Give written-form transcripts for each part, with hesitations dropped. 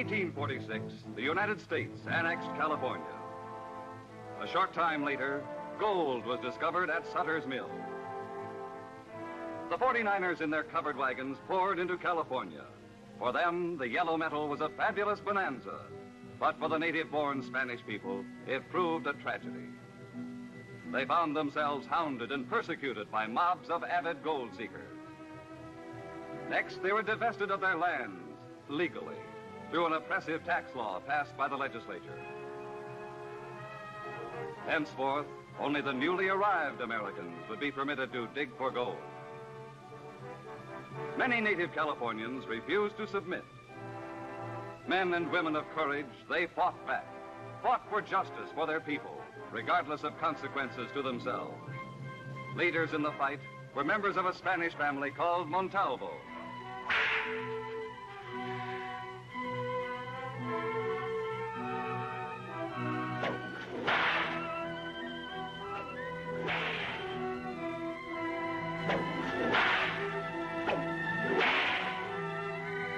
1846, the United States annexed California. A short time later, gold was discovered at Sutter's Mill. The 49ers in their covered wagons poured into California. For them, the yellow metal was a fabulous bonanza. But for the native-born Spanish people, it proved a tragedy. They found themselves hounded and persecuted by mobs of avid gold seekers. Next, they were divested of their lands, legally, through an oppressive tax law passed by the legislature. Henceforth, only the newly arrived Americans would be permitted to dig for gold. Many native Californians refused to submit. Men and women of courage, they fought back, fought for justice for their people, regardless of consequences to themselves. Leaders in the fight were members of a Spanish family called Montalvo.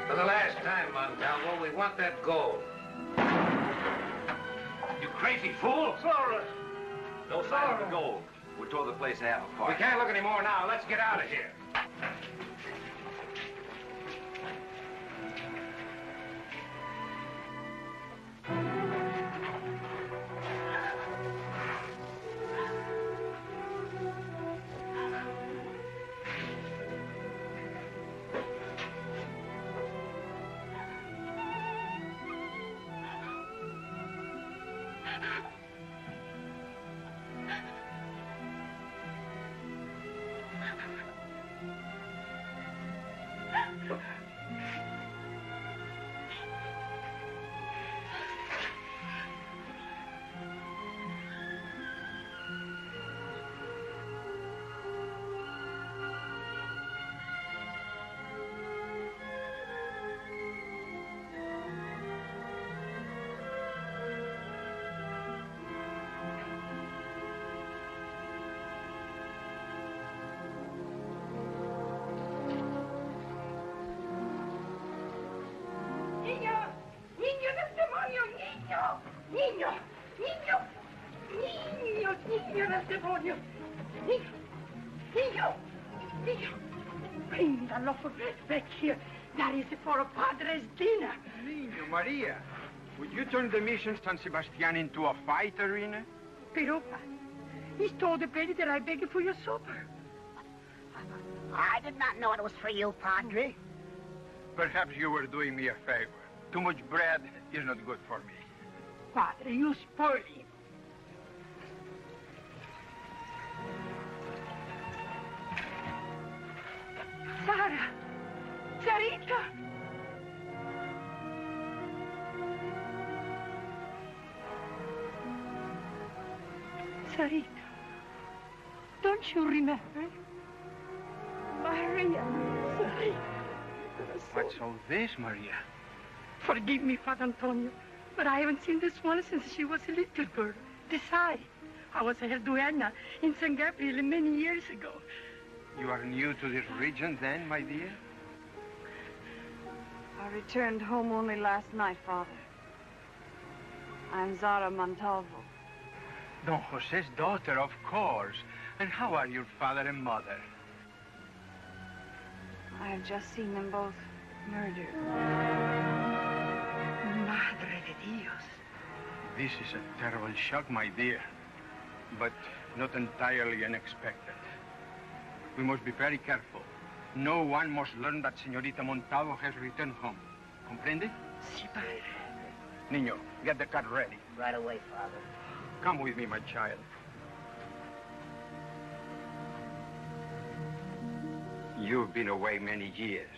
For the last time, Montalvo, we want that gold. You crazy fool! Zorro! No sign of the gold. We tore the place out apart. We can't look anymore now. Let's get out of here. Niño del demonio. Niño. Bring the loaf of bread back here. That is for a padre's dinner. Niño, Maria, would you turn the mission San Sebastian into a fight arena? Pero, he stole the bread that I begged for your supper. I did not know it was for you, Padre. Perhaps you were doing me a favor. Too much bread is not good for me. Padre, you spoil him. Sarah! Sarita! Sarita, don't you remember? Maria, Sarita. What's all this, Maria? Forgive me, Father Antonio, but I haven't seen this one since she was a little girl. Besides, I was her duenna in San Gabriel many years ago. You are new to this region then, my dear? I returned home only last night, Father. I'm Zara Montalvo. Don Jose's daughter, of course. And how are your father and mother? I have just seen them both murdered. Madre de Dios. This is a terrible shock, my dear, but not entirely unexpected. We must be very careful. No one must learn that Señorita Montalvo has returned home. Comprende? Si, padre. Niño, get the cart ready. Right away, Father. Come with me, my child. You've been away many years.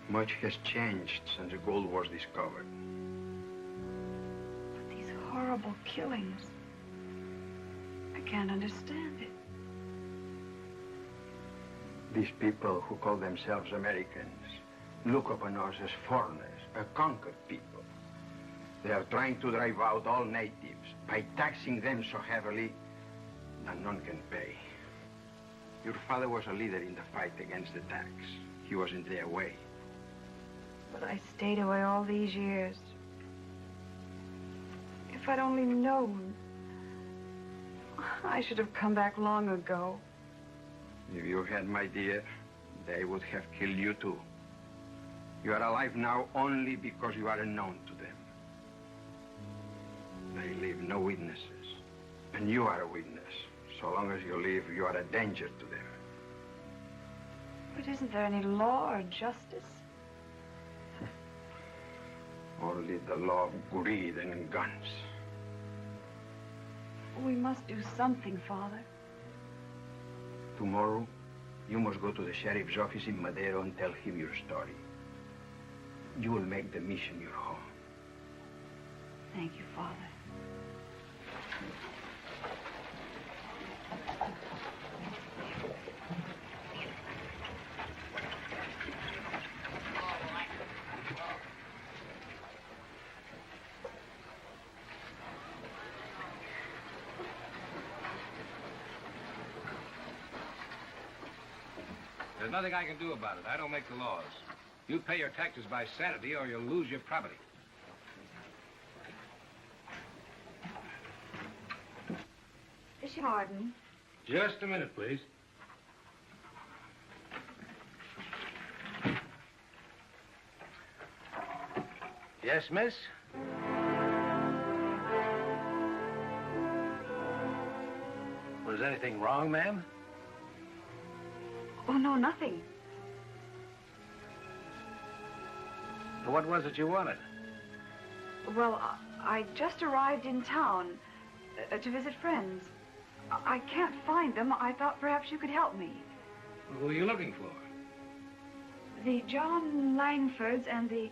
Much has changed since the gold was discovered. But these horrible killings, I can't understand it. These people who call themselves Americans look upon us as foreigners, a conquered people. They are trying to drive out all natives by taxing them so heavily that none can pay. Your father was a leader in the fight against the tax. He was in their way. But I stayed away all these years. If I'd only known, I should have come back long ago. If you had, my dear, they would have killed you too. You are alive now only because you are unknown to them. They leave no witnesses. And you are a witness. So long as you live, you are a danger to them. But isn't there any law or justice? Only the law of greed and guns. We must do something, Father. Tomorrow, you must go to the sheriff's office in Madero and tell him your story. You will make the mission your home. Thank you, Father. There's nothing I can do about it. I don't make the laws. You pay your taxes by Saturday or you'll lose your property. Is she pardon? Just a minute, please. Yes, miss? Was anything wrong, ma'am? Oh, no, nothing. What was it you wanted? Well, I just arrived in town to visit friends. I can't find them. I thought perhaps you could help me. Who are you looking for? The John Langfords and the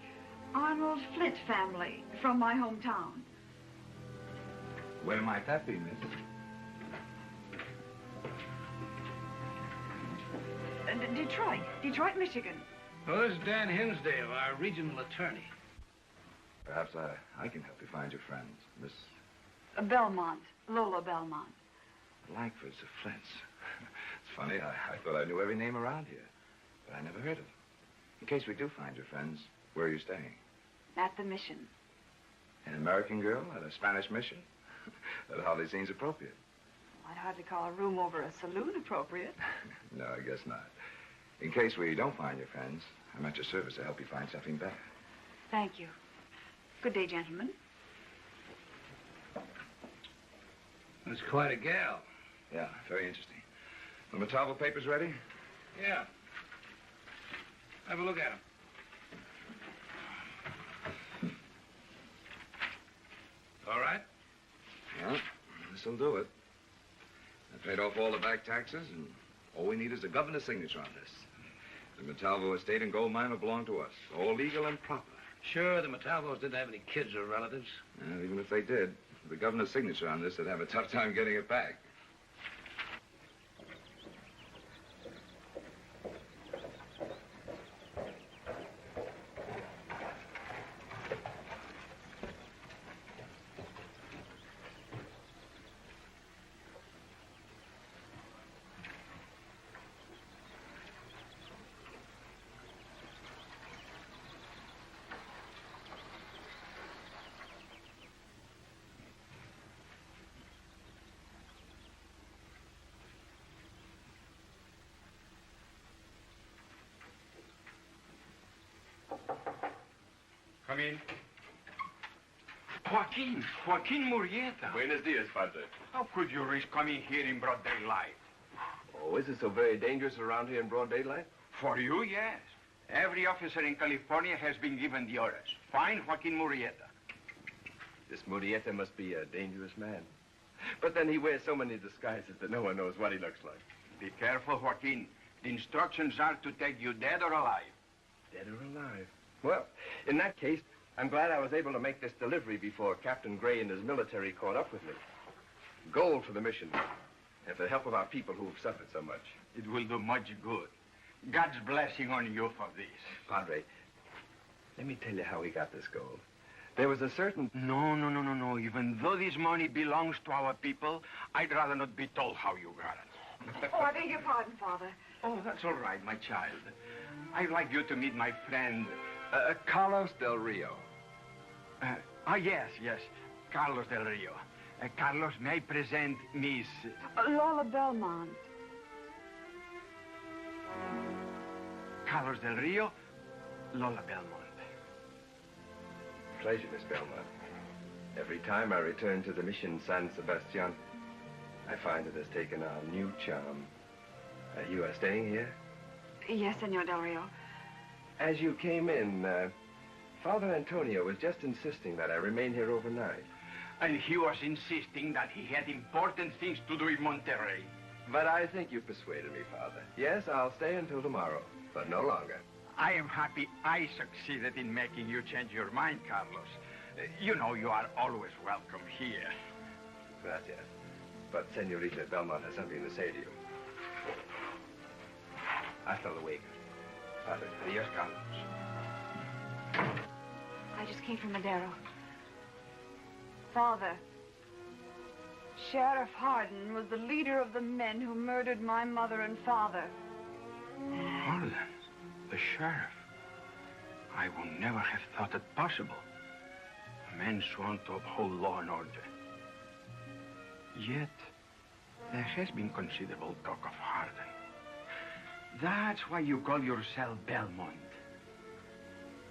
Arnold Flint family from my hometown. Where might that be, miss? Detroit, Michigan. Well, this is Dan Hinsdale, our regional attorney. Perhaps I can help you find your friends, Miss Belmont, Lola Belmont. Langford's of Flints. It's funny, I thought I knew every name around here, but I never heard of them. In case we do find your friends, where are you staying? At the mission. An American girl at a Spanish mission? That hardly seems appropriate. I'd hardly call a room over a saloon appropriate. No, I guess not. In case we don't find your friends, I'm at your service to help you find something better. Thank you. Good day, gentlemen. That's quite a gal. Yeah, very interesting. The Montalvo papers ready? Yeah. Have a look at them. All right? Yeah, this'll do it. I paid off all the back taxes, and all we need is the governor's signature on this. The Montalvo estate and gold mine will belong to us, all legal and proper. Sure, the Montalvos didn't have any kids or relatives. And even if they did, the governor's signature on this would have a tough time getting it back. Come in. Joaquin Murietta. Buenos dias, Padre. How could you risk coming here in broad daylight? Oh, is it so very dangerous around here in broad daylight? For you, yes. Every officer in California has been given the orders. Find Joaquin Murietta. This Murietta must be a dangerous man. But then he wears so many disguises that no one knows what he looks like. Be careful, Joaquin. The instructions are to take you dead or alive. Dead or alive? Well, in that case, I'm glad I was able to make this delivery before Captain Gray and his military caught up with me. Gold for the mission, and for the help of our people who've suffered so much. It will do much good. God's blessing on you for this. Padre, let me tell you how we got this gold. There was a certain... No. Even though this money belongs to our people, I'd rather not be told how you got it. Oh, I beg your pardon, Father. Oh, that's all right, my child. I'd like you to meet my friend, Carlos del Rio. Yes. Carlos del Rio. Carlos, may I present Miss... Lola Belmont. Carlos del Rio, Lola Belmont. Pleasure, Miss Belmont. Every time I return to the Mission San Sebastian, I find it has taken on new charm. You are staying here? Yes, Senor del Rio. As you came in, Father Antonio was just insisting that I remain here overnight. And he was insisting that he had important things to do in Monterrey. But I think you persuaded me, Father. Yes, I'll stay until tomorrow, but no longer. I am happy I succeeded in making you change your mind, Carlos. You know you are always welcome here. Gracias. But Senorita Belmont has something to say to you. Hasta luego. Father. Adios, Carlos. I just came from Madero. Father, Sheriff Hardin was the leader of the men who murdered my mother and father. Hardin? The sheriff? I would never have thought it possible. A man sworn to uphold law and order. Yet, there has been considerable talk of Hardin. That's why you call yourself Belmont.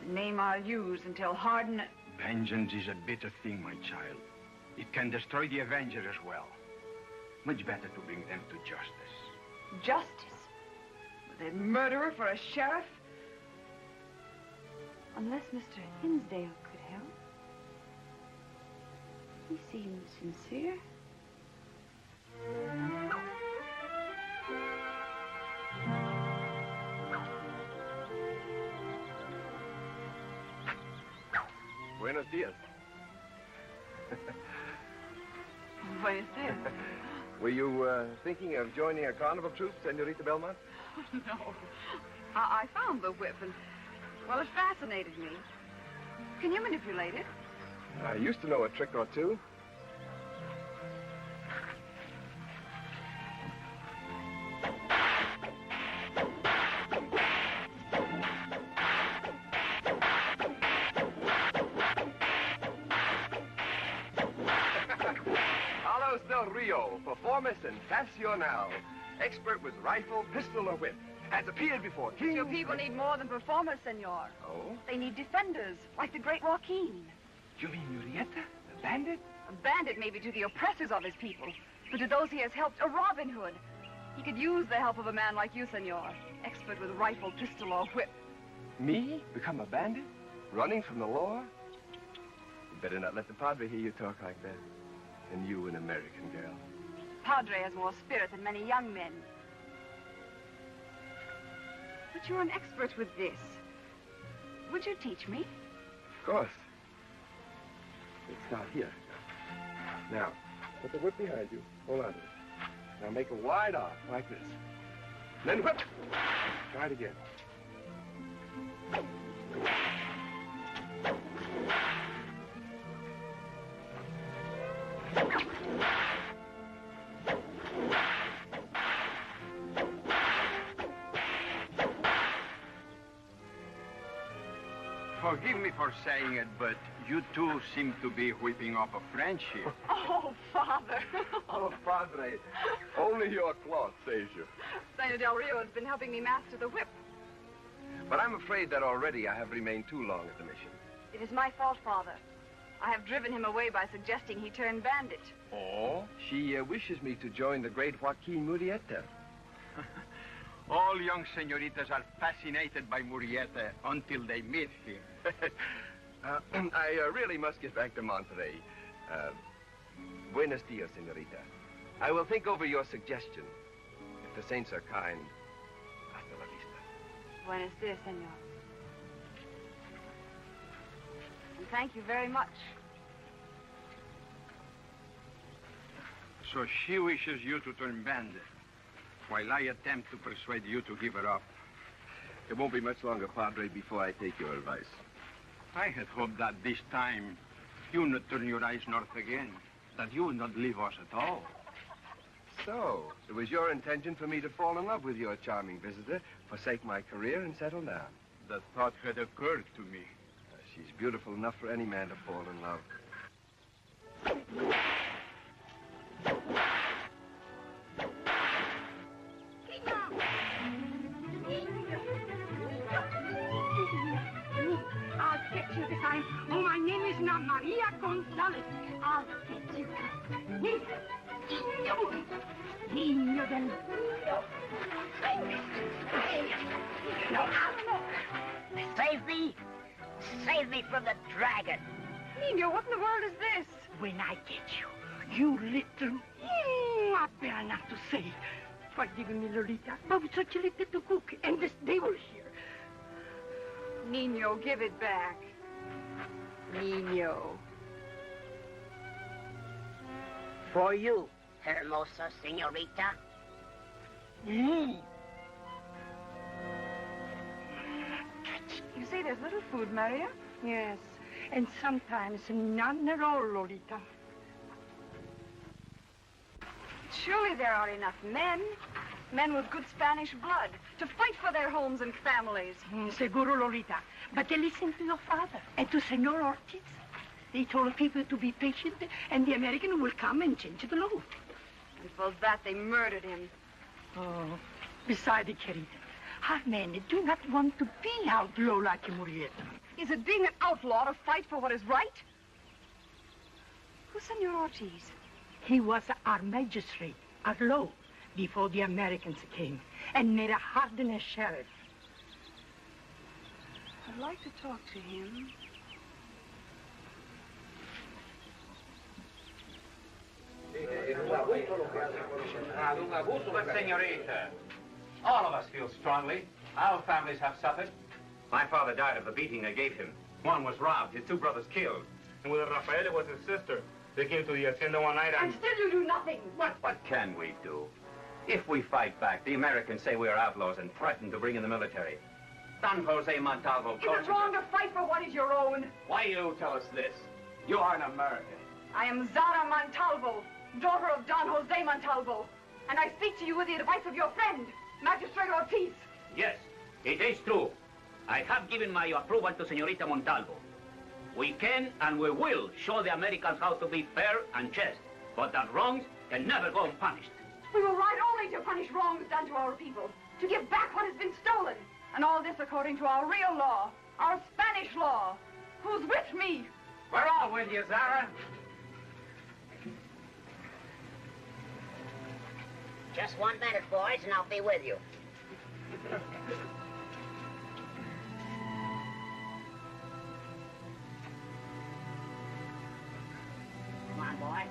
The name I'll use until Hardin... Vengeance is a bitter thing, my child. It can destroy the Avenger as well. Much better to bring them to justice. Justice? With a murderer for a sheriff? Unless Mr. Hinsdale could help. He seems sincere. Buenos dias. Buenos dias. Were you thinking of joining a carnival troupe, Senorita Belmont? No. I found the whip and, well, it fascinated me. Can you manipulate it? I used to know a trick or two. Carlos del Rio, performer sensacional. Expert with rifle, pistol, or whip. Has appeared before kings. Your people need more than performers, senor. Oh? They need defenders, like the great Joaquin. You mean Murietta, the bandit? A bandit maybe to the oppressors of his people, but to those he has helped, a Robin Hood. He could use the help of a man like you, senor. Expert with rifle, pistol, or whip. Me? Become a bandit? Running from the law? You better not let the Padre hear you talk like that. And you, an American girl. Padre has more spirit than many young men. But you're an expert with this. Would you teach me? Of course. Let's start here. Now, put the whip behind you. Hold on to it. Now make a wide arc like this. Then whip. Try it again. Forgive me for saying it, but you two seem to be whipping up a friendship. Oh, Father. Oh, Padre. Only your cloth saves you. Senor del Rio has been helping me master the whip. But I'm afraid that already I have remained too long at the mission. It is my fault, Father. I have driven him away by suggesting he turn bandit. Oh? She wishes me to join the great Joaquin Murietta. All young senoritas are fascinated by Murietta until they meet him. I really must get back to Monterrey. Buenos dias, senorita. I will think over your suggestion. If the saints are kind, hasta la vista. Buenos dias, senor. And thank you very much. So she wishes you to turn bandit, while I attempt to persuade you to give her up. It won't be much longer, Padre, before I take your advice. I had hoped that this time you would not turn your eyes north again, that you would not leave us at all. So, it was your intention for me to fall in love with your charming visitor, forsake my career, and settle down. the thought had occurred to me. She's beautiful enough for any man to fall in love. I'll get you this time. Oh, my name is not Maria Gonzalez. I'll get you. Niño. Niño del niño. No, Save me! Save me from the dragon! Nino, what in the world is this? when I get you, you little... I better not to say. Forgive me, Lolita, but with such a little cook, and this they were here. Nino, give it back. Nino. For you, hermosa señorita. Mm. You say there's little food, Maria? Yes, and sometimes none at all, Lolita. Surely there are enough men. Men with good Spanish blood to fight for their homes and families. Seguro, Lolita. But they listen to your father and to Senor Ortiz. They told people to be patient, and the American will come and change the law. And for that, they murdered him. Oh, besides, querida, our men do not want to be outlaw like Murietta. Is it being an outlaw to fight for what is right? Who's Senor Ortiz? He was our magistrate, our law, before the Americans came, and made a hardened sheriff. I'd like to talk to him. But, senorita, all of us feel strongly. Our families have suffered. My father died of the beating they gave him. One was robbed, his two brothers killed. And with Rafaela was his sister. They came to the hacienda one night And still you do nothing. What can we do? If we fight back, the Americans say we are outlaws and threaten to bring in the military. Don Jose Montalvo... Is it wrong to fight for what is your own? Why you tell us this? You are an American. I am Zara Montalvo, daughter of Don Jose Montalvo. And I speak to you with the advice of your friend, Magistrate Ortiz. Yes, it is true. I have given my approval to Senorita Montalvo. We can and we will show the Americans how to be fair and just, but that wrongs can never go unpunished. We will ride only to punish wrongs done to our people, to give back what has been stolen. And all this according to our real law, our Spanish law. Who's with me? We're all with you, Zara. Just 1 minute, boys, and I'll be with you. Come on, boy.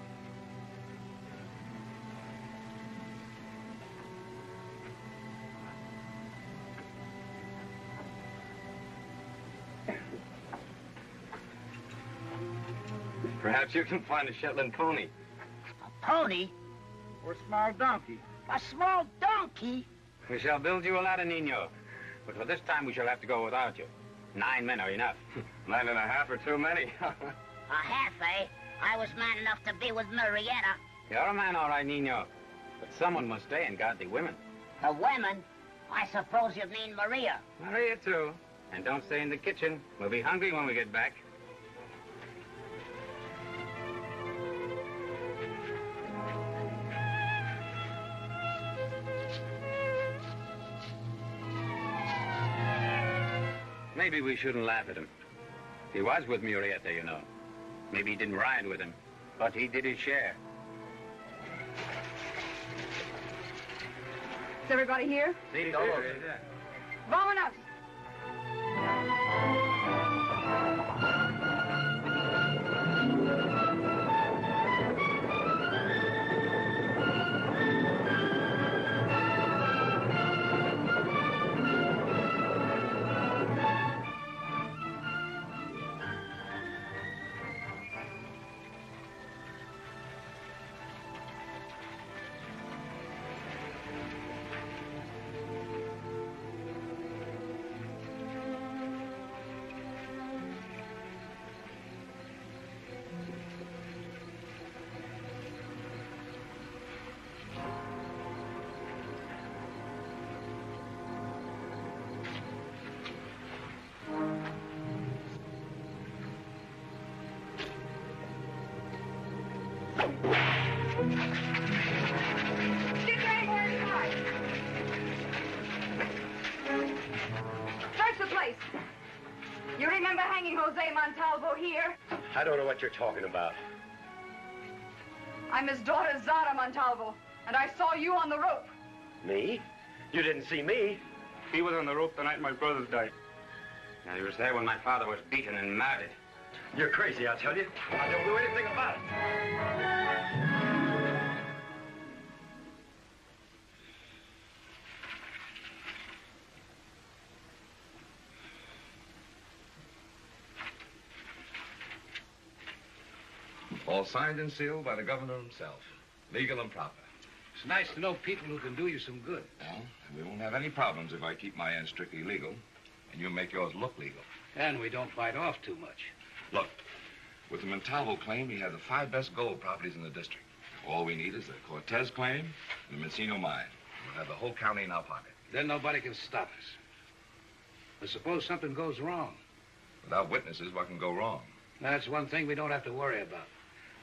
Perhaps you can find a Shetland pony. A pony? Or a small donkey. A small donkey? We shall build you a ladder, Nino. But for this time, we shall have to go without you. 9 men are enough. 9.5 are too many. A half, eh? I was man enough to be with Murietta. You're a man, all right, Nino. But someone must stay and guard the women. The women? I suppose you mean Maria. Maria, too. And don't stay in the kitchen. We'll be hungry when we get back. Maybe we shouldn't laugh at him. He was with Murietta, you know. Maybe he didn't ride with him, but he did his share. Is everybody here? See, Vámonos! Get your ankle inside. Search the place. You remember hanging Jose Montalvo here? I don't know what you're talking about. I'm his daughter, Zara Montalvo, and I saw you on the rope. Me? You didn't see me. He was on the rope the night my brothers died. Now, he was there when my father was beaten and murdered. You're crazy, I'll tell you. I don't know anything about it. All signed and sealed by the governor himself. Legal and proper. It's nice to know people who can do you some good. Well, we won't have any problems if I keep my end strictly legal, and you make yours look legal. And we don't bite off too much. Look, with the Montalvo claim, we have the 5 best gold properties in the district. All we need is the Cortez claim and the Mensino mine. We'll have the whole county in our pocket. Then nobody can stop us. But suppose something goes wrong. Without witnesses, what can go wrong? That's one thing we don't have to worry about.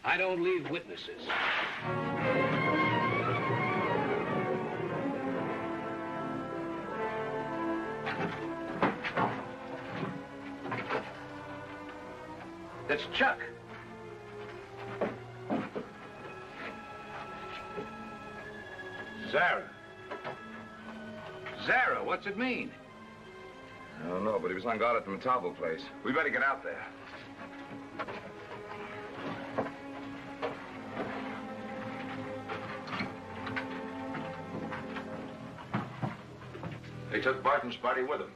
I don't leave witnesses. It's Chuck. Zara. Zara, what's it mean? I don't know, but he was on guard at the Montalvo place. We better get out there. They took Barton's body with them.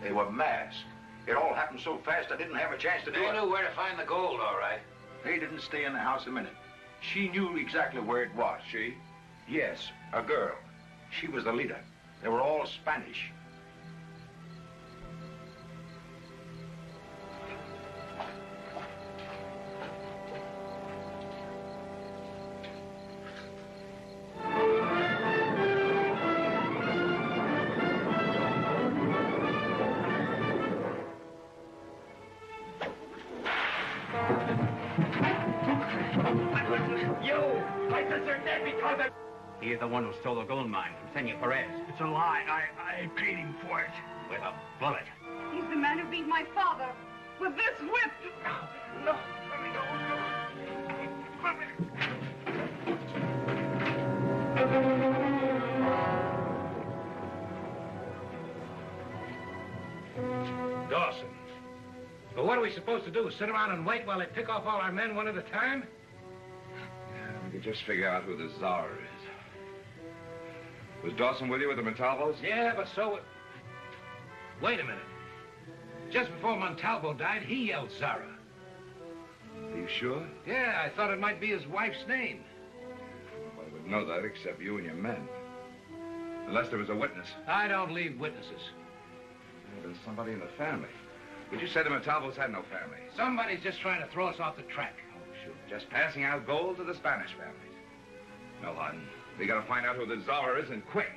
They were masked. It all happened so fast I didn't have a chance to do it. They knew where to find the gold, all right. They didn't stay in the house a minute. She knew exactly where it was, she? Yes, a girl. She was the leader. They were all Spanish. He is the one who stole the gold mine from Senor Perez. It's a lie. I paid him for it. With a bullet. He's the man who beat my father with this whip. No, let me go. Dawson. But what are we supposed to do? Sit around and wait while they pick off all our men one at a time? Yeah, we could just figure out who the czar is. Was Dawson with you with the Montalvos? Yeah, but so... Wait a minute. Just before Montalvo died, he yelled Zara. Are you sure? Yeah, I thought it might be his wife's name. Nobody would know that except you and your men. Unless there was a witness. I don't leave witnesses. Yeah, there's somebody in the family. But you said the Montalvos had no family. Somebody's just trying to throw us off the track. Oh, sure. Just passing out gold to the Spanish families. No, Hutton. We gotta find out who the czar is, and quick.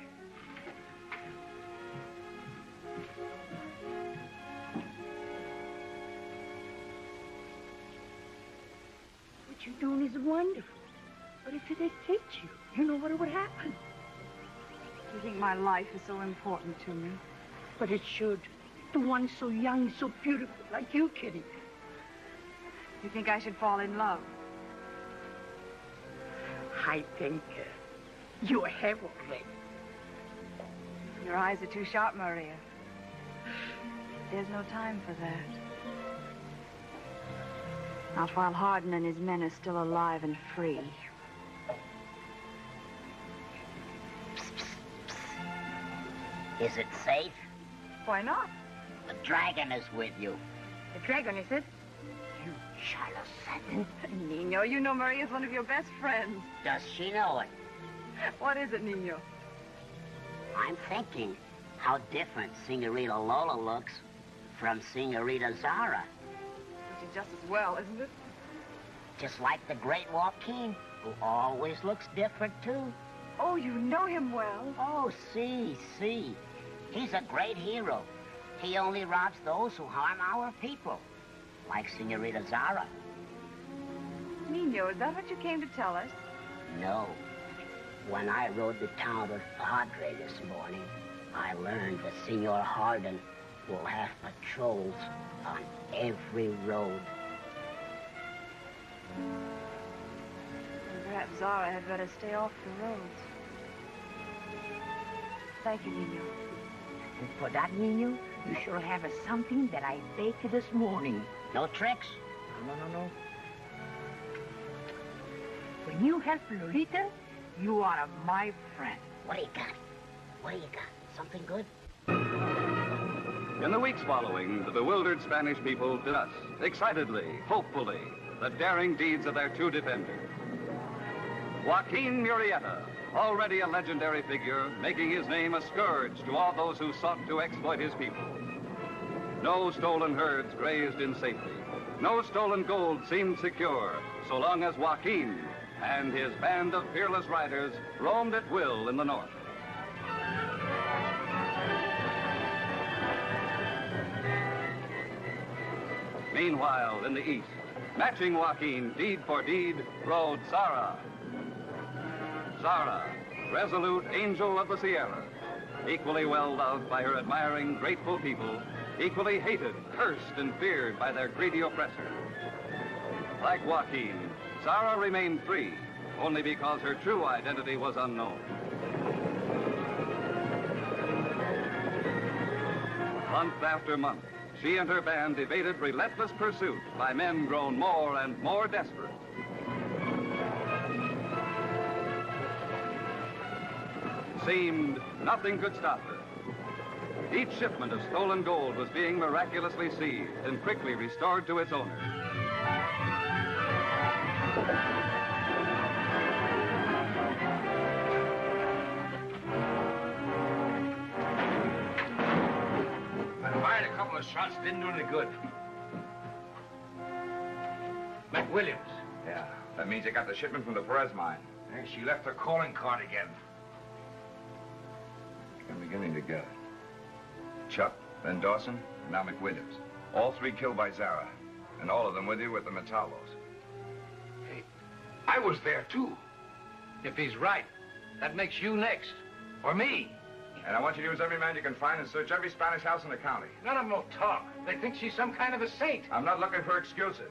What you're doing is wonderful. But if they hit you, you know what would happen. You think my life is so important to me? But it should. The one so young, so beautiful, like you, Kitty. You think I should fall in love? I think you have already. Your eyes are too sharp, Maria. There's no time for that. Not while Hardin and his men are still alive and free. Is it safe? Why not? The dragon is with you. The dragon, is it? You charlatan. Nino, you know Maria's one of your best friends. Does she know it? What is it, Nino? I'm thinking how different Senorita Lola looks from Senorita Zara. Which is just as well, isn't it? Just like the great Joaquin, who always looks different, too. Oh, you know him well. Oh, see. He's a great hero. He only robs those who harm our people, like Senorita Zara. Nino, is that what you came to tell us? No. When I rode the town with Padre this morning, I learned that Senor Harden will have patrols on every road. Perhaps Zara had better stay off the roads. Thank you, Nino. And for that, Nino, you shall have something that I baked this morning. No tricks? No. When you help Lolita, you are my friend. What do you got? Something good? In the weeks following, the bewildered Spanish people discussed excitedly, hopefully, the daring deeds of their two defenders. Joaquin Murietta, already a legendary figure, making his name a scourge to all those who sought to exploit his people. No stolen herds grazed in safety. No stolen gold seemed secure, so long as Joaquin and his band of fearless riders roamed at will in the north. Meanwhile, in the east, matching Joaquin deed for deed, rode Zara. Zara, resolute angel of the Sierra, equally well loved by her admiring, grateful people, equally hated, cursed, and feared by their greedy oppressor. Like Joaquin, Zara remained free, only because her true identity was unknown. Month after month, she and her band evaded relentless pursuit by men grown more and more desperate. It seemed nothing could stop her. Each shipment of stolen gold was being miraculously seized and quickly restored to its owner. The shots didn't do any good. McWilliams. Yeah, that means they got the shipment from the Perez mine. And she left her calling card again. I'm beginning to get it. Chuck, then Dawson, and now McWilliams. All three killed by Zara. And all of them with you with the Montalvos. Hey, I was there, too. If he's right, that makes you next. Or me. And I want you to use every man you can find and search every Spanish house in the county. None of them will talk. They think she's some kind of a saint. I'm not looking for excuses.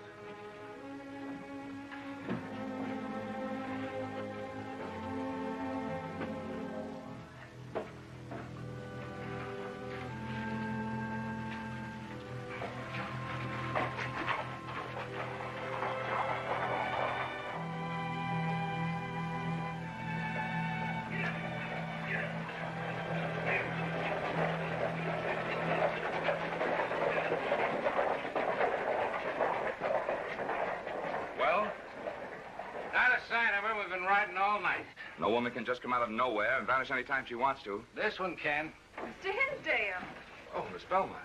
No woman can just come out of nowhere and vanish any time she wants to. This one can. Mr. Hinsdale. Oh, Miss Belmont.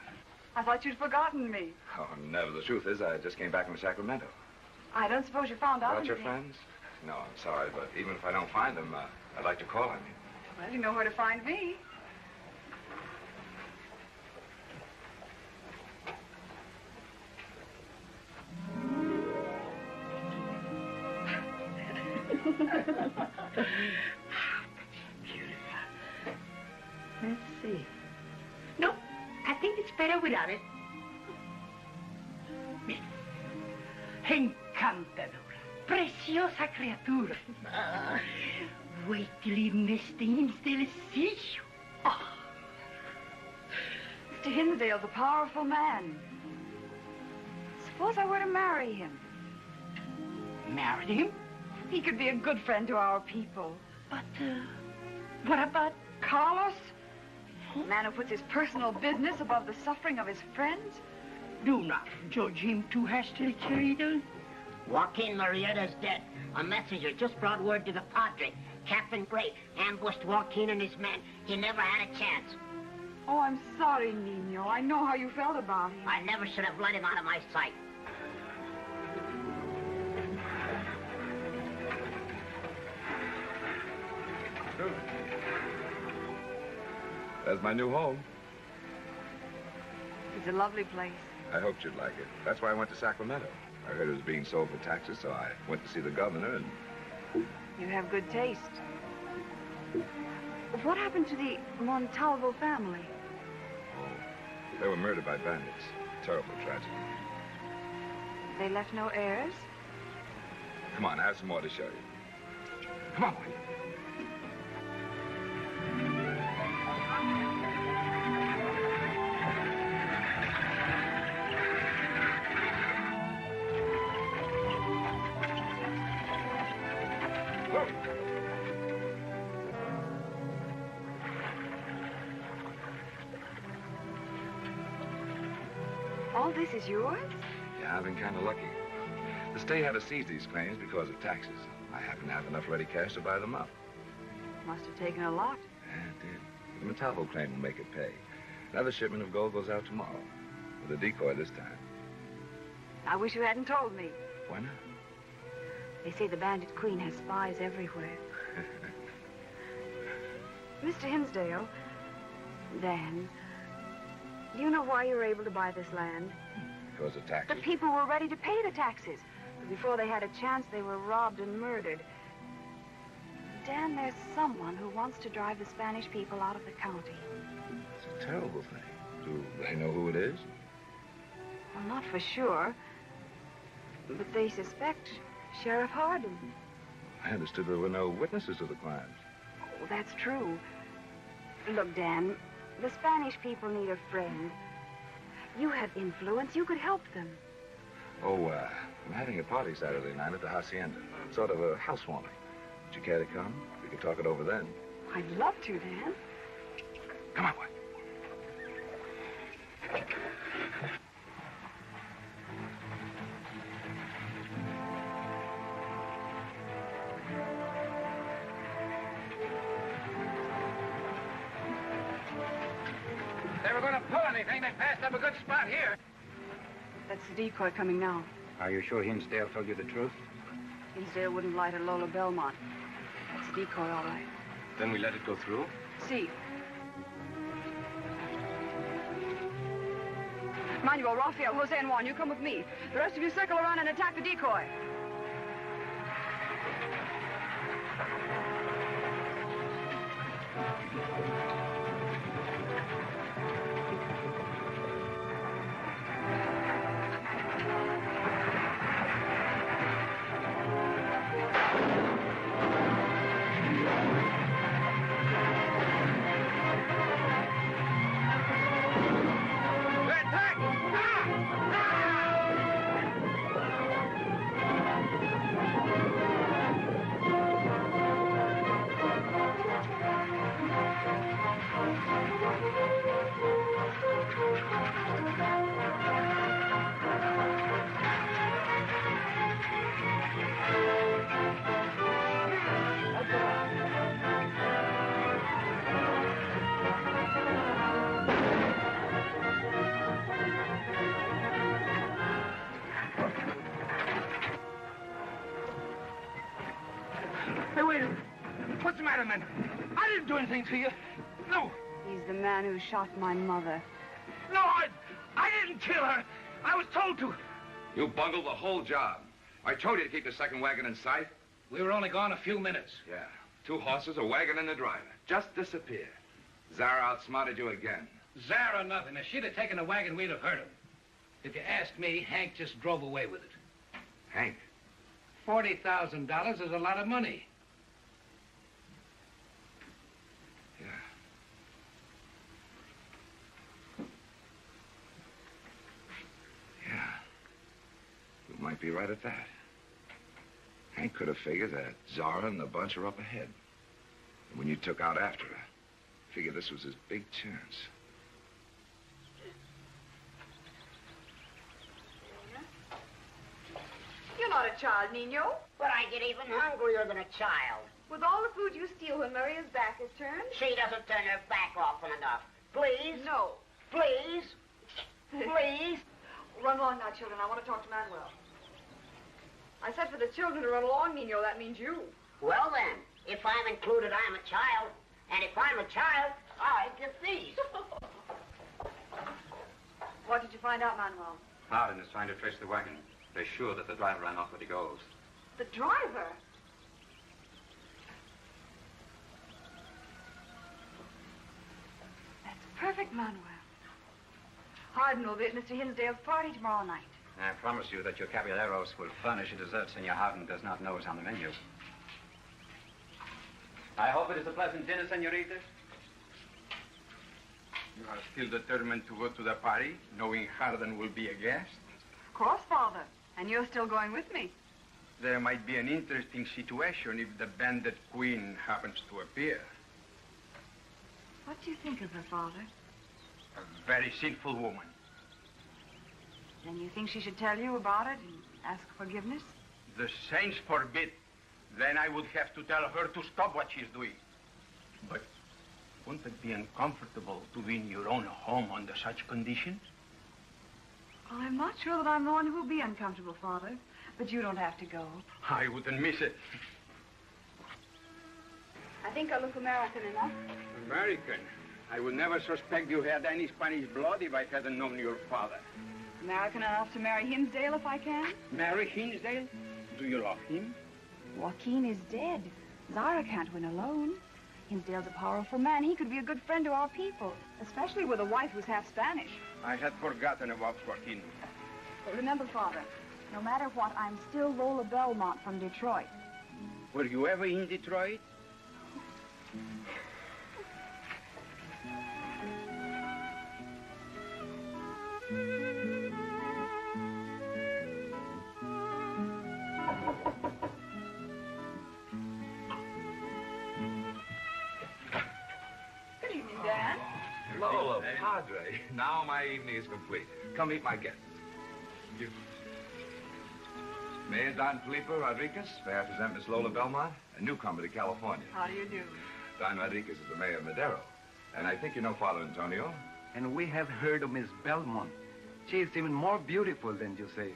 I thought you'd forgotten me. Oh, never. The truth is, I just came back from Sacramento. I don't suppose you found out About your anything. friends? No, I'm sorry, but even if I don't find them, I'd like to call on you. Well, you know where to find me. Let's see. No, I think it's better without it. Mira. Encantadora. Preciosa criatura. Wait till he Mr. Hinsdale sees you. Oh. Mr. Hinsdale's a powerful man. Suppose I were to marry him. Marry him? He could be a good friend to our people. But, what about Carlos? A man who puts his personal business above the suffering of his friends? Do not judge him too hastily, querido. Joaquin Murietta's dead. A messenger just brought word to the Padre. Captain Gray ambushed Joaquin and his men. He never had a chance. Oh, I'm sorry, Nino. I know how you felt about him. I never should have let him out of my sight. There's my new home. It's a lovely place. I hoped you'd like it. That's why I went to Sacramento. I heard it was being sold for taxes, so I went to see the governor and You have good taste. What happened to the Montalvo family? Oh, they were murdered by bandits. Terrible tragedy. They left no heirs? Come on, I have some more to show you. Come on, Wayne. All this is yours? Yeah, I've been kind of lucky. The state had to seize these claims because of taxes. I happen to have enough ready cash to buy them up. Must have taken a lot. Yeah, it did. The Montalvo claim will make it pay. Another shipment of gold goes out tomorrow. With a decoy this time. I wish you hadn't told me. Why not? They say the Bandit Queen has spies everywhere. Mr. Hinsdale, Dan, do you know why you were able to buy this land? Because of taxes? The people were ready to pay the taxes. But before they had a chance, they were robbed and murdered. Dan, there's someone who wants to drive the Spanish people out of the county. It's a terrible thing. Do they know who it is? Well, not for sure. But they suspect Sheriff Hardin. I understood there were no witnesses to the crimes. Oh, that's true. Look, Dan, the Spanish people need a friend. You have influence. You could help them. Oh, I'm having a party Saturday night at the hacienda. Sort of a housewarming. Would you care to come? We could talk it over then. I'd love to, Dan. Come on, boy. If they were going to pull anything, they passed up a good spot here. That's the decoy coming now. Are you sure Hinsdale told you the truth? Hinsdale wouldn't lie to Lola Belmont. That's the decoy, all right. Then we let it go through? See. Manuel, Rafael, Jose, and Juan, you come with me. The rest of you circle around and attack the decoy. Hey, wait a minute. What's the matter, man? I didn't do anything to you. No. He's the man who shot my mother. No, I didn't kill her. I was told to. You bungled the whole job. I told you to keep the second wagon in sight. We were only gone a few minutes. Yeah. 2 horses, a wagon, and a driver. Just disappeared. Zara outsmarted you again. Zara, nothing. If she'd have taken the wagon, we'd have hurt him. If you asked me, Hank just drove away with it. Hank? $40,000 is a lot of money. Yeah. Yeah. You might be right at that. Hank could have figured that Zara and the bunch are up ahead. And when you took out after her, figured this was his big chance. You're not a child, Nino. But I get even hungrier than a child. With all the food you steal when Maria's back is turned? She doesn't turn her back often enough. Please? No. Please? Please? Run along now, children. I want to talk to Manuel. I said for the children to run along, Nino. That means you. Well, then, if I'm included, I'm a child. And if I'm a child, I get these. What did you find out, Manuel? Hardin is trying to trace the wagon. They're sure that the driver ran off with the gold. The driver? Manuel. Hardin will be at Mr. Hinsdale's party tomorrow night. I promise you that your caballeros will furnish a dessert Senor Hardin does not know is on the menu. I hope it is a pleasant dinner, senoritas. You are still determined to go to the party, knowing Hardin will be a guest? Of course, Father. And you're still going with me. There might be an interesting situation if the Bandit Queen happens to appear. What do you think of her, Father? A very sinful woman. Then you think she should tell you about it and ask forgiveness? The saints forbid. Then I would have to tell her to stop what she's doing. But won't it be uncomfortable to be in your own home under such conditions? Well, I'm not sure that I'm the one who will be uncomfortable, Father. But you don't have to go. I wouldn't miss it. I think I look American enough. American? I would never suspect you had any Spanish blood if I hadn't known your father. American enough to marry Hinsdale if I can. Marry Hinsdale? Do you love him? Joaquin is dead. Zara can't win alone. Hinsdale's a powerful man. He could be a good friend to our people, especially with a wife who's half Spanish. I had forgotten about Joaquin. But remember, Father, no matter what, I'm still Lola Belmont from Detroit. Were you ever in Detroit? Good evening, Dan. Lola, Padre. Now my evening is complete. Come meet my guests. Mayor Don Felipe Rodriguez, may I present Miss Lola Belmont, a newcomer to California. How do you do? Don Rodriguez is the mayor of Madero. And I think you know Father Antonio. And we have heard of Miss Belmont. She is even more beautiful than you say.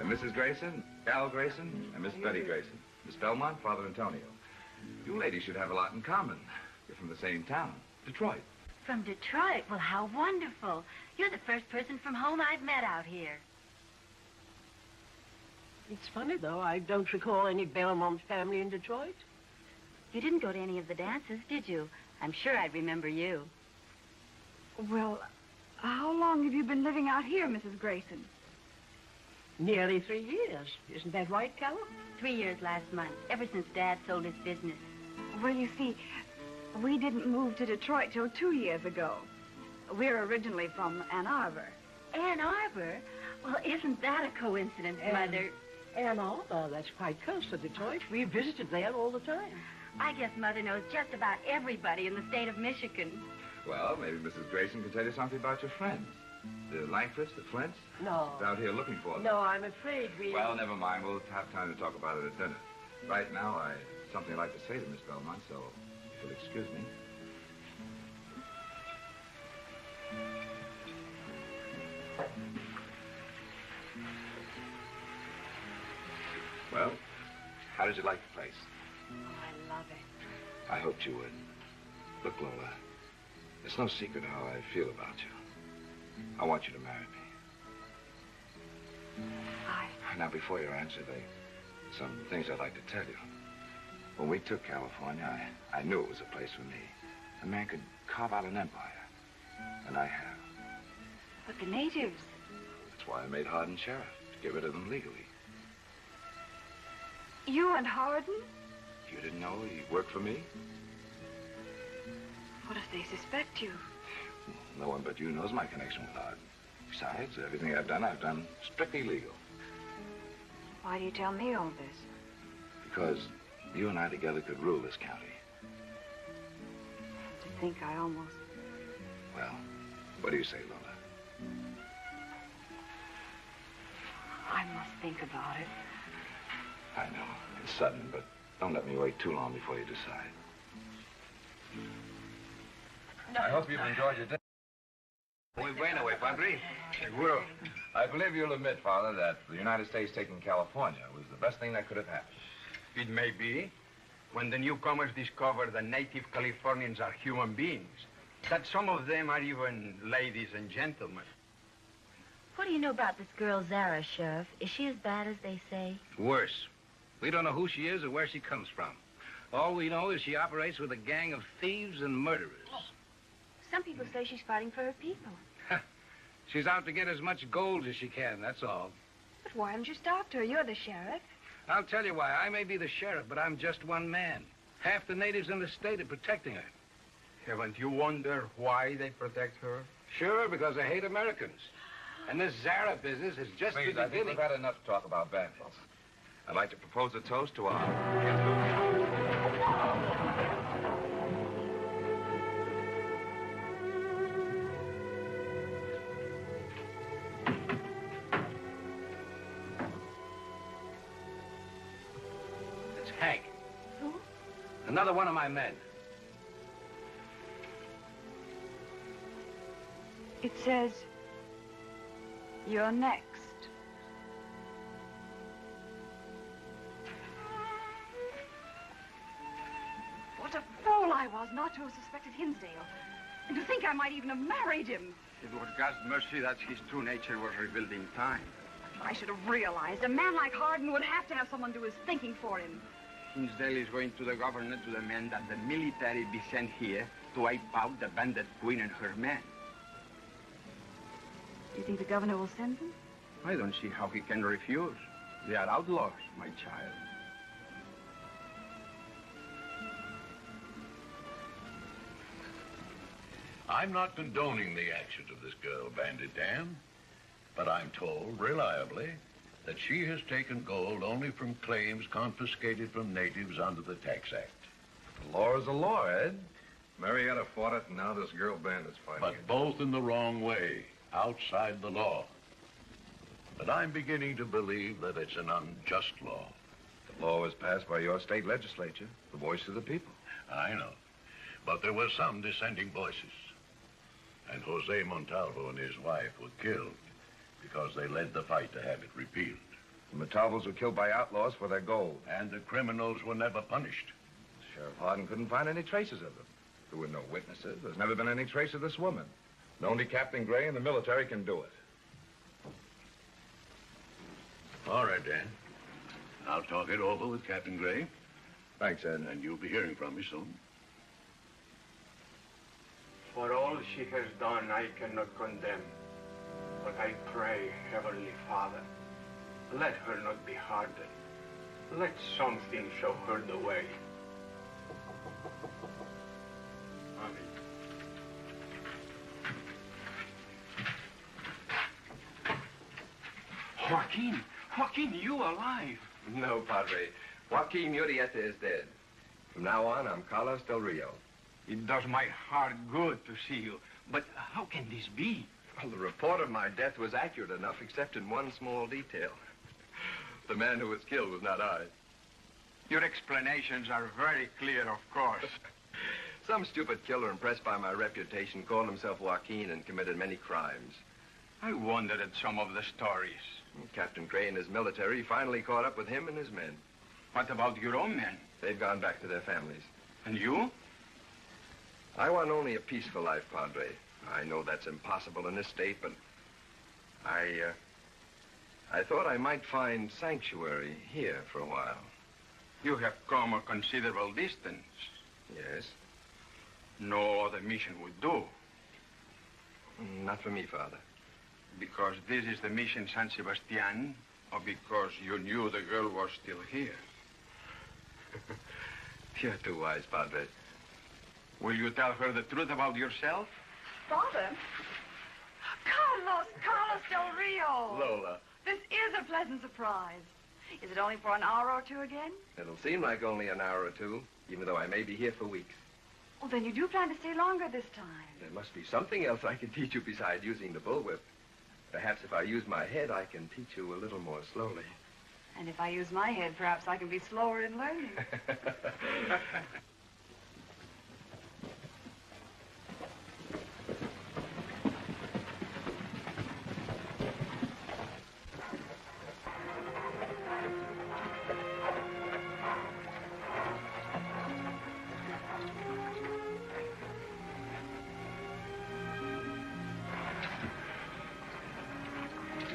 And Mrs. Grayson, Cal Grayson, and Miss Betty Grayson. Miss Belmont, Father Antonio. You ladies should have a lot in common. You're from the same town, Detroit. From Detroit? Well, how wonderful. You're the first person from home I've met out here. It's funny, though. I don't recall any Belmont family in Detroit. You didn't go to any of the dances, did you? I'm sure I'd remember you. Well, how long have you been living out here, Mrs. Grayson? Nearly 3 years. Isn't that right, Carol? 3 years last month, ever since Dad sold his business. Well, you see, we didn't move to Detroit till 2 years ago. We're originally from Ann Arbor. Ann Arbor? Well, isn't that a coincidence, Mother? Ann Arbor, that's quite close to Detroit. We visited there all the time. I guess Mother knows just about everybody in the state of Michigan. Well, maybe Mrs. Grayson can tell you something about your friends. The Langfords, the Flints? No. They're out here looking for them. No, I'm afraid we... Well, never mind. We'll have time to talk about it at dinner. Right now, I have something I'd like to say to Miss Belmont, so if you'll excuse me. Well, how did you like the place? Oh, I love it. I hoped you would. Look, Lola, it's no secret how I feel about you. I want you to marry me. Now, before you answer, some things I'd like to tell you. When we took California, I knew it was a place for me. A man could carve out an empire. And I have. But the natives... That's why I made Hardin sheriff, to get rid of them legally. You and Hardin? You didn't know he worked for me? What if they suspect you? No one but you knows my connection with Hardin. Besides, everything I've done strictly legal. Why do you tell me all this? Because you and I together could rule this county. To think I almost... Well, what do you say, Lola? I must think about it. I know. It's sudden, but don't let me wait too long before you decide. I hope you've enjoyed your dinner. Muy bueno, Padre. Seguro. I believe you'll admit, Father, that the United States taking California was the best thing that could have happened. It may be. When the newcomers discover the native Californians are human beings, that some of them are even ladies and gentlemen. What do you know about this girl, Zara, Sheriff? Is she as bad as they say? Worse. We don't know who she is or where she comes from. All we know is she operates with a gang of thieves and murderers. Some people say she's fighting for her people. She's out to get as much gold as she can, that's all. But why haven't you stopped her? You're the sheriff. I'll tell you why. I may be the sheriff, but I'm just one man. Half the natives in the state are protecting her. Haven't you wondered why they protect her? Sure, because they hate Americans. And this Zara business is just Please, the I think beginning. we've had enough talk about Bandit. I'd like to propose a toast to our... Hank. Who? Another one of my men. It says, you're next. What a fool I was not to have suspected Hinsdale. And to think I might even have married him. It was God's mercy that his true nature was revealed in time. I should have realized a man like Hardin would have to have someone do his thinking for him. Hinsdale is going to the governor to demand that the military be sent here to wipe out the bandit queen and her men. Do you think the governor will send them? I don't see how he can refuse. They are outlaws, my child. I'm not condoning the actions of this girl, Bandit Dan, but I'm told reliably that she has taken gold only from claims confiscated from natives under the Tax Act. The law is the law, Ed. Murietta fought it, and now this girl Bandit's fighting But it. both in the wrong way, outside the law. But I'm beginning to believe that it's an unjust law. The law was passed by your state legislature, the voice of the people. I know. But there were some dissenting voices. And Jose Montalvo and his wife were killed because they led the fight to have it repealed. The Montalvos were killed by outlaws for their gold. And the criminals were never punished. Sheriff Hardin couldn't find any traces of them. There were no witnesses. There's never been any trace of this woman. And only Captain Gray and the military can do it. All right, Dan. I'll talk it over with Captain Gray. Thanks, Ed. And you'll be hearing from me soon. For all she has done, I cannot condemn. But I pray, Heavenly Father, let her not be hardened. Let something show her the way. Amen. Joaquin, you alive? No, Padre. Joaquin Murietta is dead. From now on, I'm Carlos Del Rio. It does my heart good to see you. But how can this be? Well, the report of my death was accurate enough, except in one small detail. The man who was killed was not I. Your explanations are very clear, of course. Some stupid killer impressed by my reputation called himself Joaquin and committed many crimes. I wondered at some of the stories. Captain Gray and his military finally caught up with him and his men. What about your own men? They've gone back to their families. And you? I want only a peaceful life, Padre. I know that's impossible in this state, but I thought I might find sanctuary here for a while. You have come a considerable distance. Yes. No other mission would do. Not for me, Father. Because this is the mission San Sebastian, or because you knew the girl was still here? You're too wise, Padre. Will you tell her the truth about yourself? Father? Carlos Del Rio. Lola. This is a pleasant surprise. Is it only for an hour or two again? It'll seem like only an hour or two, even though I may be here for weeks. Well, then you do plan to stay longer this time. There must be something else I can teach you besides using the bullwhip. Perhaps if I use my head, I can teach you a little more slowly. And if I use my head, perhaps I can be slower in learning.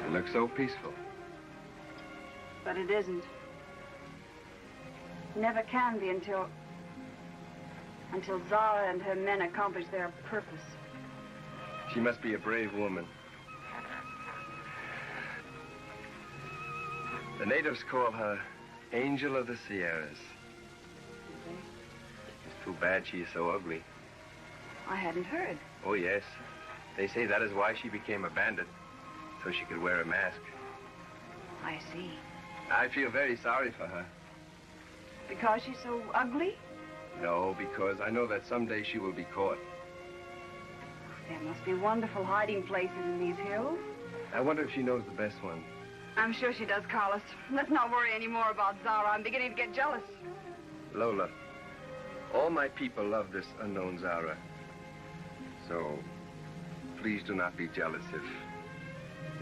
It looks so peaceful. But it isn't. Never can be until Zara and her men accomplish their purpose. She must be a brave woman. The natives call her Angel of the Sierras. It's too bad she is so ugly. I hadn't heard. Oh, yes. They say that is why she became a bandit, so she could wear a mask. I see. I feel very sorry for her. Because she's so ugly? No, because I know that someday she will be caught. There must be wonderful hiding places in these hills. I wonder if she knows the best one. I'm sure she does, Carlos. Let's not worry any more about Zara. I'm beginning to get jealous. Lola, all my people love this unknown Zara. So, please do not be jealous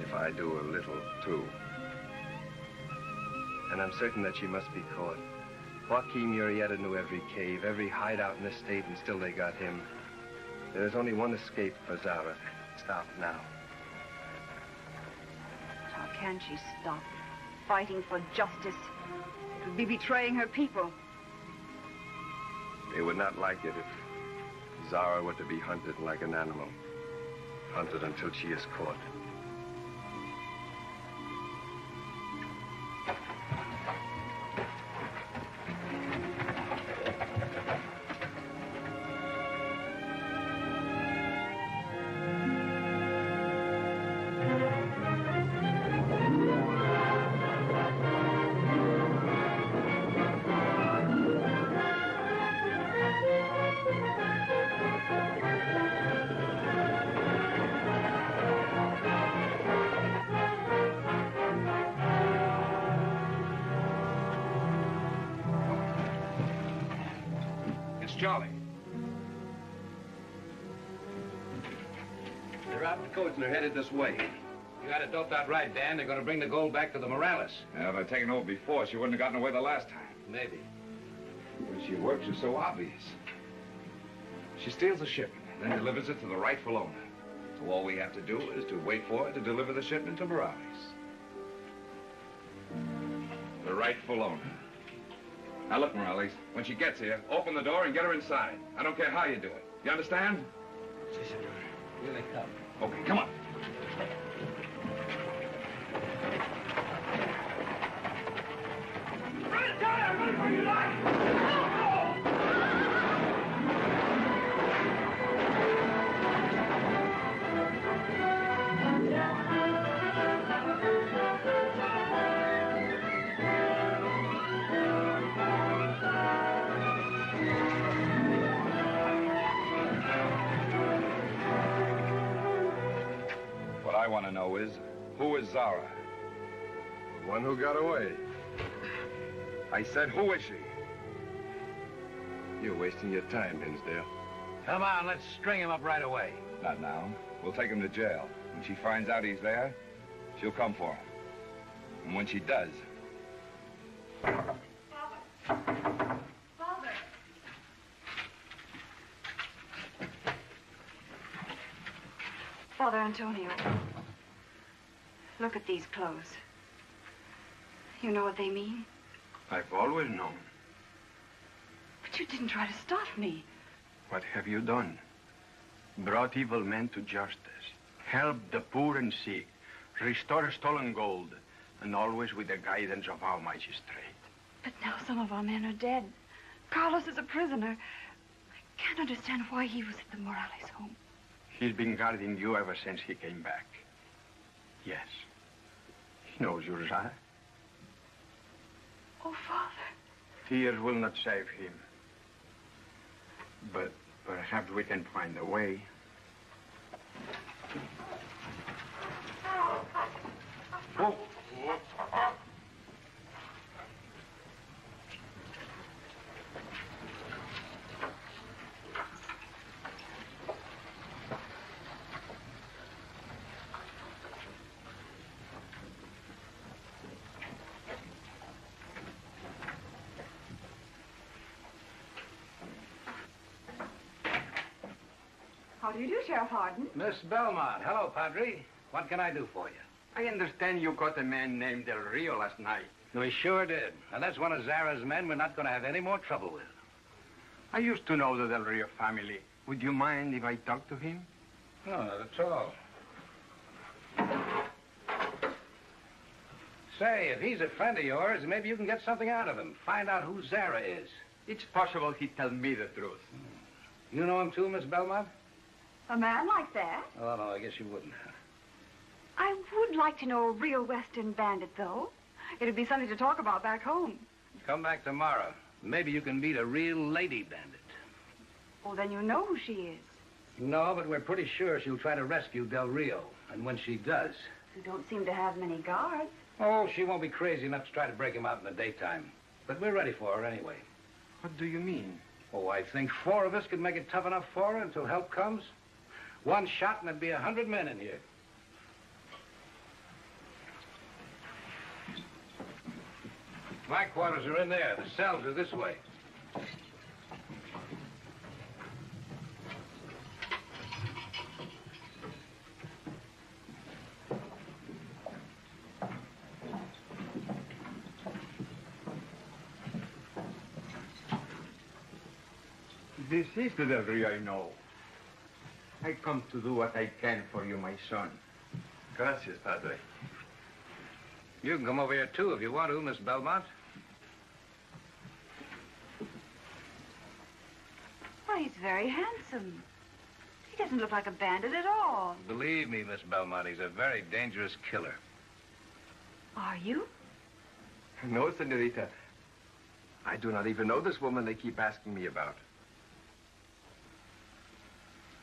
if I do a little, too. And I'm certain that she must be caught. Joaquin Murietta knew every cave, every hideout in the state, and still they got him. There is only one escape for Zara. Stop now. How can she stop fighting for justice? It would be betraying her people. They would not like it if Zara were to be hunted like an animal. Hunted until she is caught. Charlie. They're out in the coast and they're headed this way. You had it doped out right, Dan. They're going to bring the gold back to the Morales. Yeah, if I'd taken over before, she wouldn't have gotten away the last time. Maybe. The way she works is so obvious. She steals a shipment, then delivers it to the rightful owner. So all we have to do is to wait for her to deliver the shipment to Morales. The rightful owner. Now look, Morales, when she gets here, open the door and get her inside. I don't care how you do it. You understand? Si, senor. Here they come. Okay, come on. Run, Tyler! Run for your life! I want to know is, who is Zara? The one who got away. I said, who is she? You're wasting your time, Hinsdale. Come on, let's string him up right away. Not now. We'll take him to jail. When she finds out he's there, she'll come for him. And when she does... Father Antonio, look at these clothes. You know what they mean? I've always known. But you didn't try to stop me. What have you done? Brought evil men to justice, helped the poor and sick, restored stolen gold, and always with the guidance of our magistrate. But now some of our men are dead. Carlos is a prisoner. I can't understand why he was at the Morales home. He's been guarding you ever since he came back. Yes. He knows you're right. Oh, Father. Tears will not save him. But perhaps we can find a way. Oh. How do you do, Sheriff Hardin? Miss Belmont. Hello, Padre. What can I do for you? I understand you caught a man named Del Rio last night. We sure did. And that's one of Zara's men we're not going to have any more trouble with. I used to know the Del Rio family. Would you mind if I talked to him? No, not at all. Say, if he's a friend of yours, maybe you can get something out of him. Find out who Zara is. It's possible he'd tell me the truth. You know him too, Miss Belmont? A man like that? Oh, no, I guess you wouldn't. I would like to know a real Western bandit, though. It'd be something to talk about back home. Come back tomorrow. Maybe you can meet a real lady bandit. Oh, then you know who she is. No, but we're pretty sure she'll try to rescue Del Rio. And when she does... You don't seem to have many guards. Oh, she won't be crazy enough to try to break him out in the daytime. But we're ready for her anyway. What do you mean? Oh, I think 4 of us could make it tough enough for her until help comes. 1 shot and there'd be 100 men in here. My quarters are in there. The cells are this way. This is the Del Rio I know. I come to do what I can for you, my son. Gracias, Padre. You can come over here, too, if you want to, Miss Belmont. Why, he's very handsome. He doesn't look like a bandit at all. Believe me, Miss Belmont, he's a very dangerous killer. Are you? No, senorita. I do not even know this woman they keep asking me about.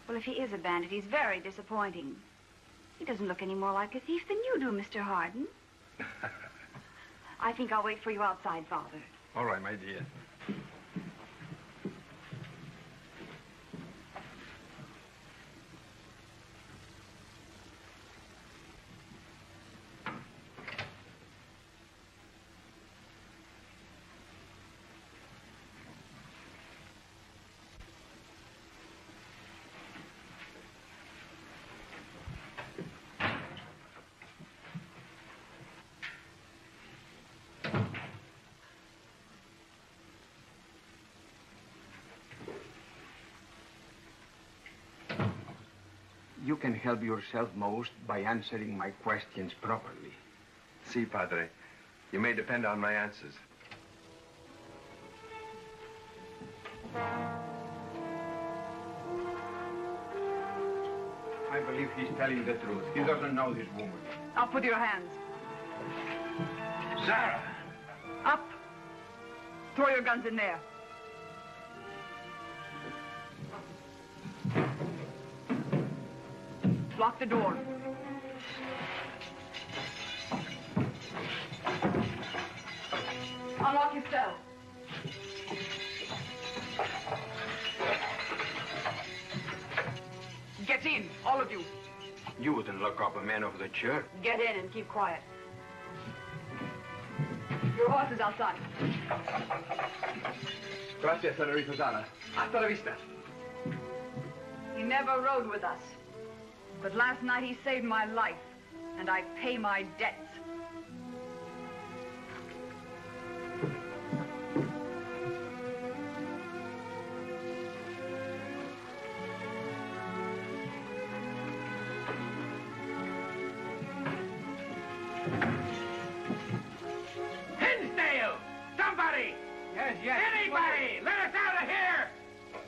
Well, if he is a bandit, he's very disappointing. He doesn't look any more like a thief than you do, Mr. Harden. I think I'll wait for you outside, Father. All right, my dear. You can help yourself most by answering my questions properly. Si, Padre. You may depend on my answers. I believe he's telling the truth. He doesn't know this woman. Up with your hands. Zara! Up. Throw your guns in there. Lock the door. Unlock your cell. Get in, all of you. You wouldn't lock up a man over the chair. Get in and keep quiet. Your horse is outside. Gracias, senorita Zara. Hasta la vista. He never rode with us. But last night he saved my life, and I pay my debts. Hinsdale! Somebody! Yes. Anybody! Let us out of here!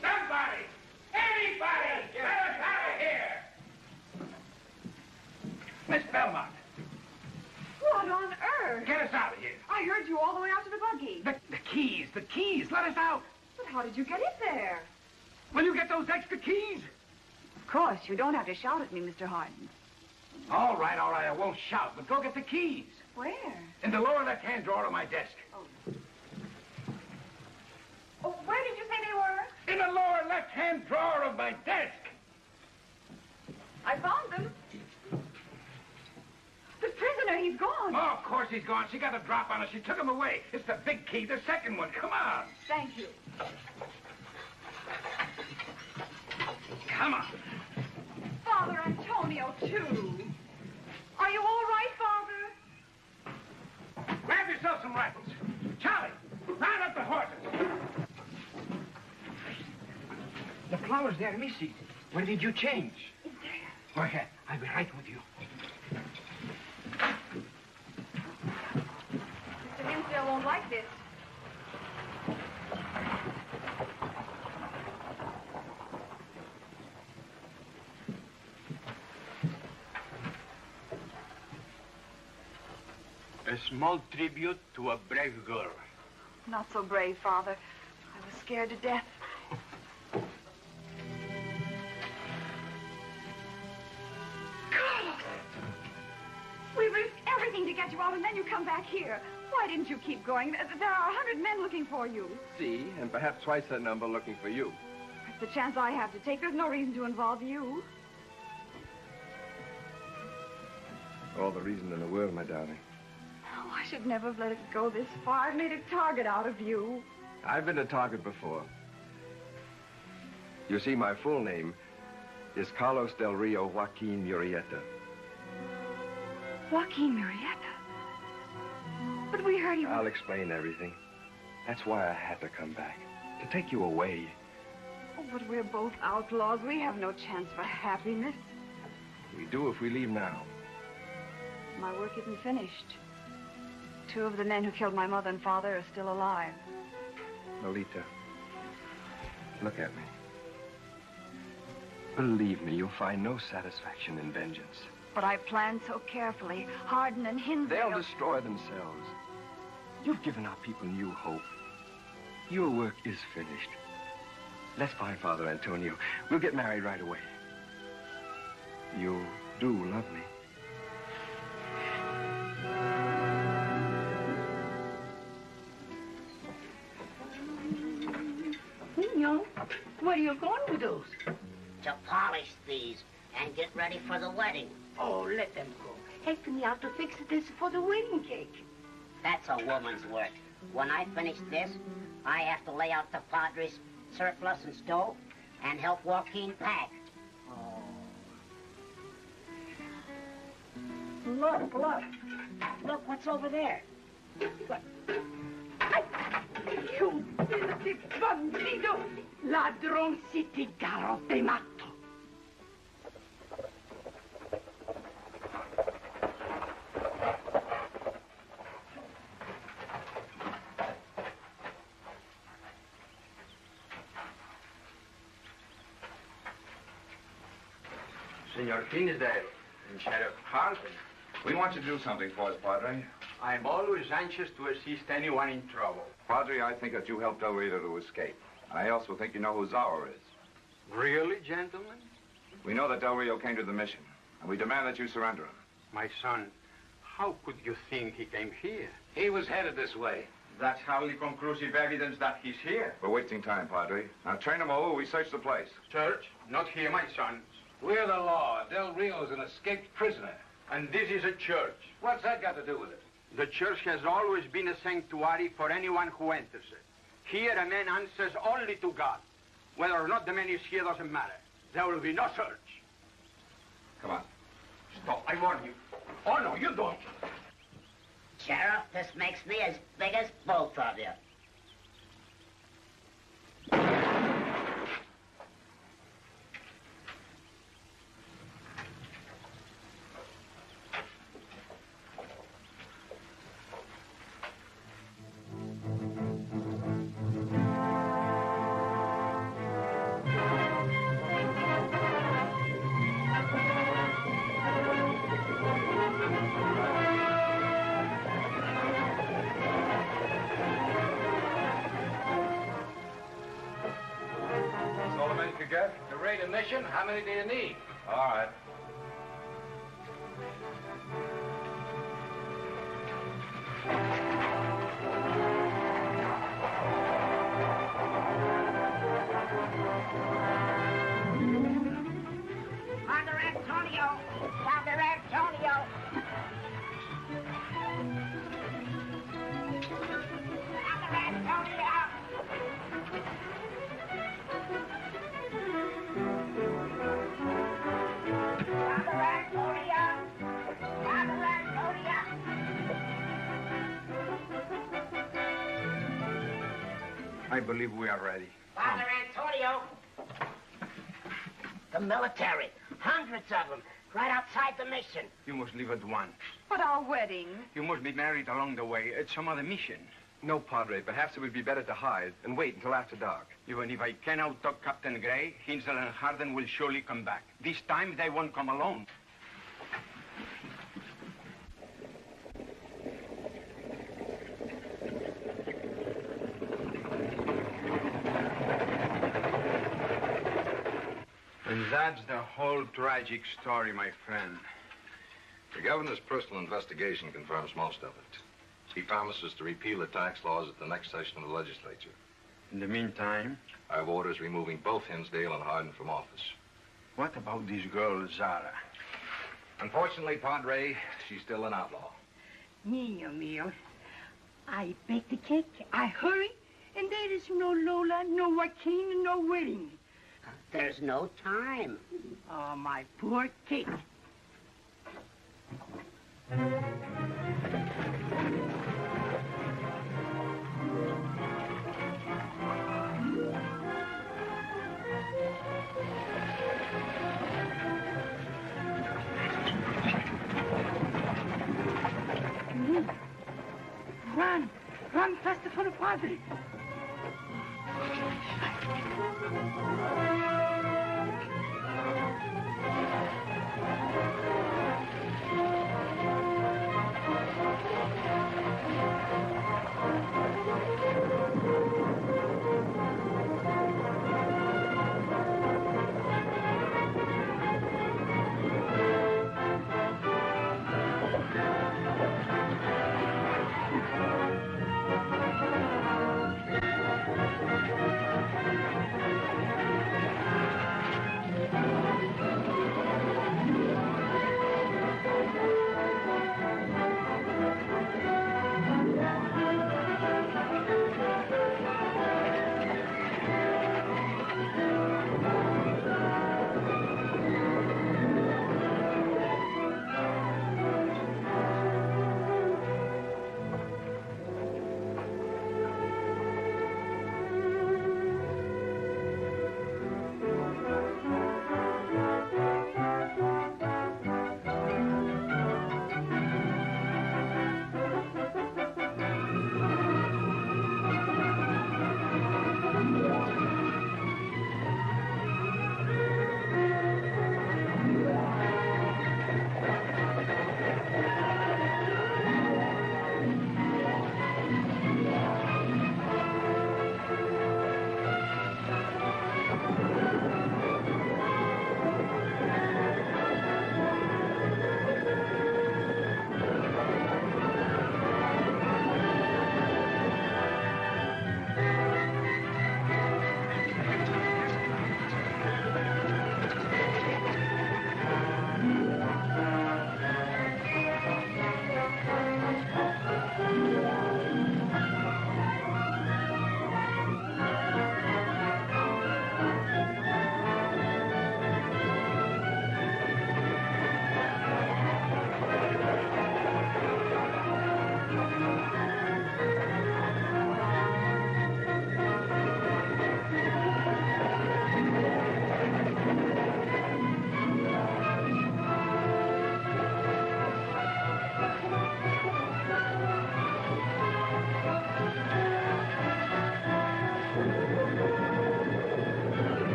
Somebody! Anybody! Let us out of here! Miss Belmont! What on earth? Get us out of here! I heard you all the way out to the buggy. The keys! Let us out! But how did you get in there? Will you get those extra keys? Of course, you don't have to shout at me, Mr. Harden. All right, I won't shout, but go get the keys. Where? In the lower left-hand drawer of my desk. Oh, where did you say they were? In the lower left-hand drawer of my desk. I found them. The prisoner, he's gone. Oh, of course he's gone. She got a drop on us. She took him away. It's the big key, the second one. Come on. Thank you. Come on. Father Antonio, too. Are you all right, Father? Grab yourself some rifles. Charlie, round up the horses. The flowers there, Missy. When did you change? In there. Go ahead. I'll be right with you. Mr. Hinsdale won't like this. A small tribute to a brave girl. Not so brave, Father. I was scared to death. Carlos! We risked everything to get you out, and then you come back here. Why didn't you keep going? There are 100 men looking for you. See, and perhaps twice that number looking for you. It's the chance I have to take. There's no reason to involve you. All the reason in the world, my darling. Oh, I should never have let it go this far. I've made a target out of you. I've been a target before. You see, my full name is Carlos del Rio Joaquin Murietta. Joaquin Murietta? But we heard he was... I'll explain everything. That's why I had to come back. To take you away. Oh, but we're both outlaws. We have no chance for happiness. We do if we leave now. My work isn't finished. 2 of the men who killed my mother and father are still alive. Lolita, look at me. Believe me, you'll find no satisfaction in vengeance. But I planned so carefully. Hardin and Hinsdale... They'll destroy themselves. You've given our people new hope. Your work is finished. Let's find Father Antonio. We'll get married right away. You do love me. Nino, where are you going with those? To polish these and get ready for the wedding. Oh, let them go. Help me out to fix this for the wedding cake. That's a woman's work. When I finish this, I have to lay out the Padre's surplus and stove and help Joaquin pack. Oh. Look. Look what's over there. What? You filthy bandido! Ladroncitigallo, te mato. Senor Hinsdale and Sheriff Hardin. We want you to do something for us, Padre. I'm always anxious to assist anyone in trouble. Padre, I think that you helped Del Rio to escape. I also think you know who Zorro is. Really, gentlemen? We know that Del Rio came to the mission, and we demand that you surrender him. My son, how could you think he came here? He was headed this way. That's hardly conclusive evidence that he's here. We're wasting time, Padre. Now train him over, we search the place. Church, not here, my sons. We're the law. Del Rio's an escaped prisoner. And this is a church. What's that got to do with it? The church has always been a sanctuary for anyone who enters it. Here, a man answers only to God. Whether or not the man is here doesn't matter. There will be no search. Come on. Stop, I warn you. Oh, no, you don't. Sheriff, this makes me as big as both of you. How many do you need? All right. Father Antonio! Father Antonio! Father Antonio! I believe we are ready. Father Antonio! The military. Hundreds of them, right outside the mission. You must leave at once. But our wedding? You must be married along the way at some other mission. No, Padre. Perhaps it would be better to hide and wait until after dark. Even if I can out-talk Captain Gray, Hinsdale and Harden will surely come back. This time, they won't come alone. And that's the whole tragic story, my friend. The governor's personal investigation confirms most of it. He promises to repeal the tax laws at the next session of the legislature. In the meantime? I have orders removing both Hinsdale and Harden from office. What about this girl, Zara? Unfortunately, Padre, she's still an outlaw. Niño mío, I bake the cake, I hurry, and there is no Lola, no Joaquin, no wedding. There's no time. Oh, my poor cake. Run! Run faster for the Padre!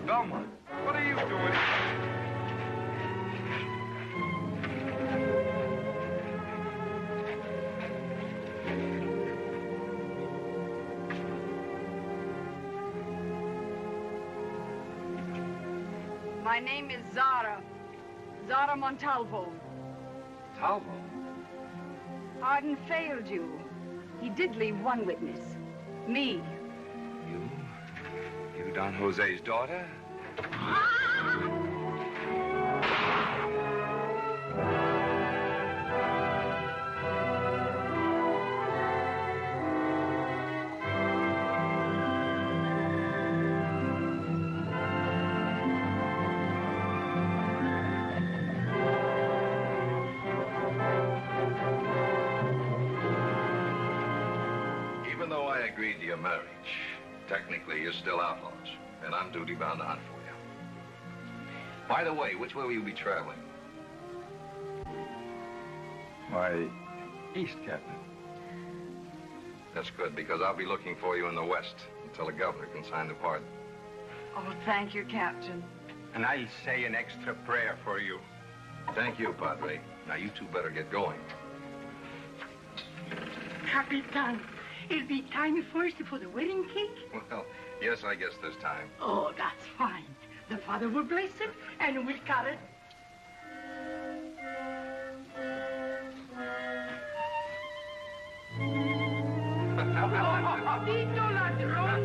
Belmont, what are you doing? My name is Zara. Zara Montalvo. Talvo? Hardin failed you. He did leave one witness. Me. You Don Jose's daughter? Even though I agreed to your marriage, technically you're still outlaws, and I'm duty-bound to hunt for you. By the way, which way will you be traveling? Why, east, Captain. That's good, because I'll be looking for you in the west until the governor can sign the pardon. Oh, thank you, Captain. And I'll say an extra prayer for you. Thank you, Padre. Now, you two better get going. Capitan, it'll be time first for the wedding cake? Well, yes, I guess there's time. Oh, that's fine. The Father will bless it, and we'll cut it. Maldito ladrón.